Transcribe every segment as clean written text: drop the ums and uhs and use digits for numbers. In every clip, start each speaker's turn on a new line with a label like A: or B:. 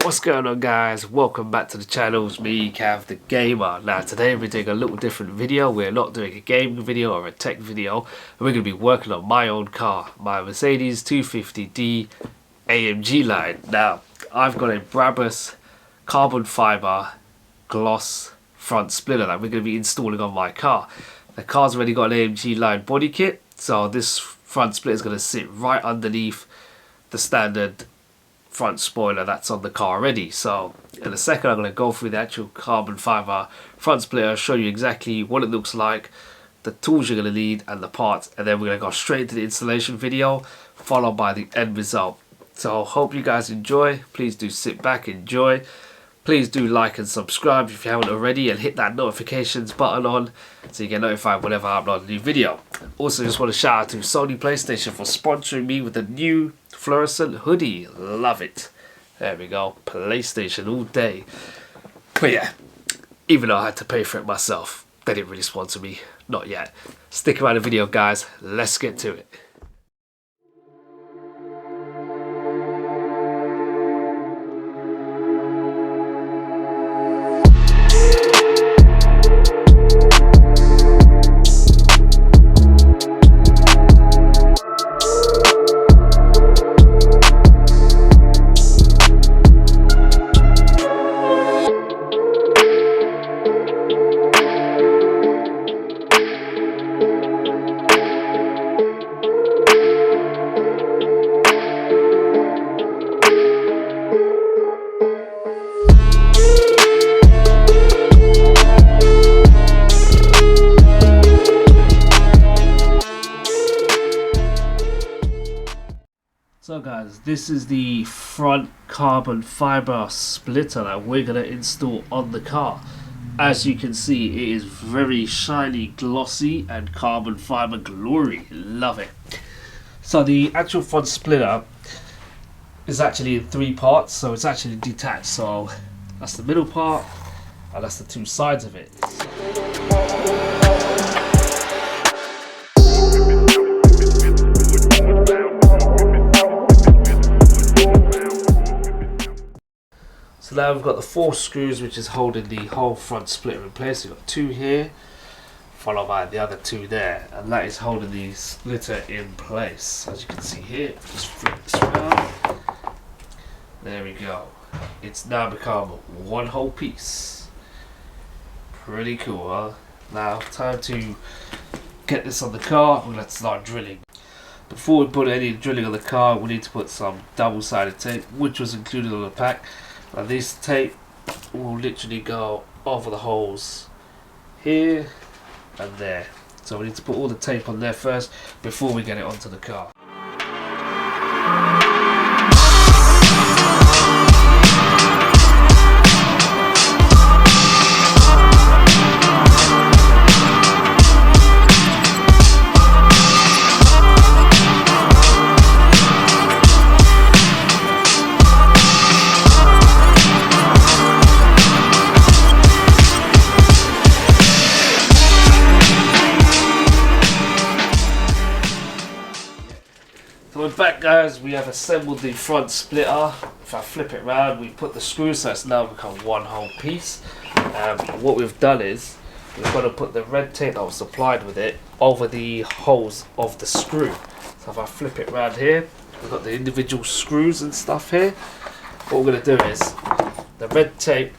A: What's going on, guys? Welcome back to the channel. It's me, Cav the Gamer. Now today we're doing a little different video. We're not doing a gaming video or a tech video. We're going to be working on my own car, my Mercedes 250D AMG line. Now I've got a Brabus carbon fibre gloss front splitter that we're going to be installing on my car. The car's already got an AMG line body kit, so this front splitter is going to sit right underneath the standard front spoiler that's on the car already. So in a second I'm going to go through the actual carbon fibre front splitter, show you exactly what it looks like, the tools you're going to need and the parts, and then we're going to go straight into the installation video followed by the end result. So hope you guys enjoy. Please do sit back, enjoy. Please do like and subscribe if you haven't already, and hit that notifications button on so you get notified whenever I upload a new video. Also just want to shout out to Sony PlayStation for sponsoring me with a new fluorescent hoodie. Love it. There we go. PlayStation all day. But yeah, even though I had to pay for it myself, they didn't really sponsor me. Not yet. Stick around the video, guys. Let's get to it. So guys, this is the front carbon fibre splitter that we're going to install on the car. As you can see, it is very shiny, glossy and carbon fibre glory. Love it. So the actual front splitter is actually in three parts, so it's actually detached. So that's the middle part and that's the two sides of it. So now we've got the 4 screws which is holding the whole front splitter in place. We've got 2 here, followed by the other 2 there, and that is holding the splitter in place. As you can see here, just flip this around. There we go. It's now become one whole piece. Pretty cool, huh? Now, time to get this on the car. We're going to start drilling. Before we put any drilling on the car, we need to put some double-sided tape, which was included on the pack. And this tape will literally go over the holes here and there. So we need to put all the tape on there first before we get it onto the car. So we're back, guys. We have assembled the front splitter. If I flip it around, we put the screws, so it's now become one whole piece. What we've done is we've got to put the red tape that was supplied with it over the holes of the screw. So if I flip it around here, we've got the individual screws and stuff here. What we're going to do is the red tape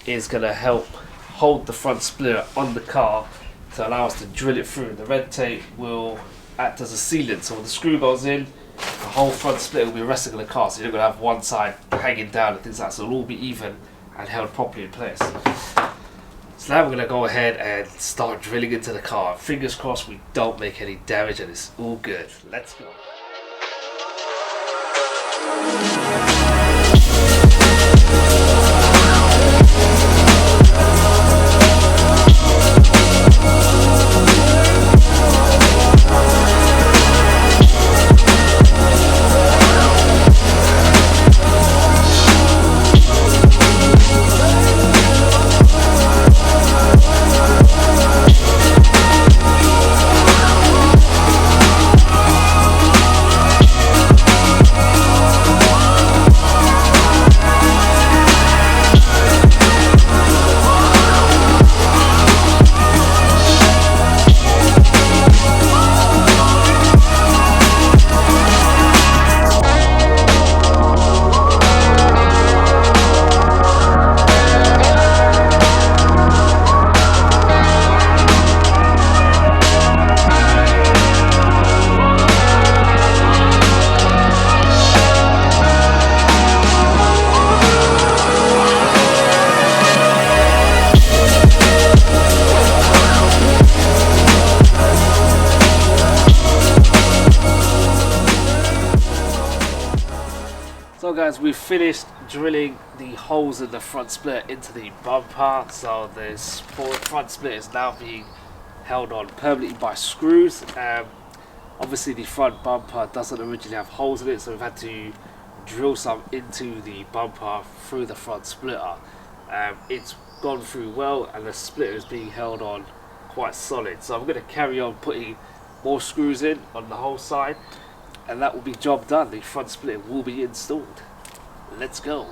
A: is going to help hold the front splitter on the car to allow us to drill it through. The red tape will act as a sealant, so when the screw goes in, the whole front splitter will be resting on the car, so you're not going to have one side hanging down and things like that, so it'll all be even and held properly in place. So now we're going to go ahead and start drilling into the car. Fingers crossed we don't make any damage and it's all good. Let's go. guys, we've finished drilling the holes in the front splitter into the bumper. So this front splitter is now being held on permanently by screws. Obviously the front bumper doesn't originally have holes in it, so we've had to drill some into the bumper through the front splitter. It's gone through well, and the splitter is being held on quite solid. So I'm going to carry on putting more screws in on the whole side, and that will be job done. The front splitter will be installed. Let's go.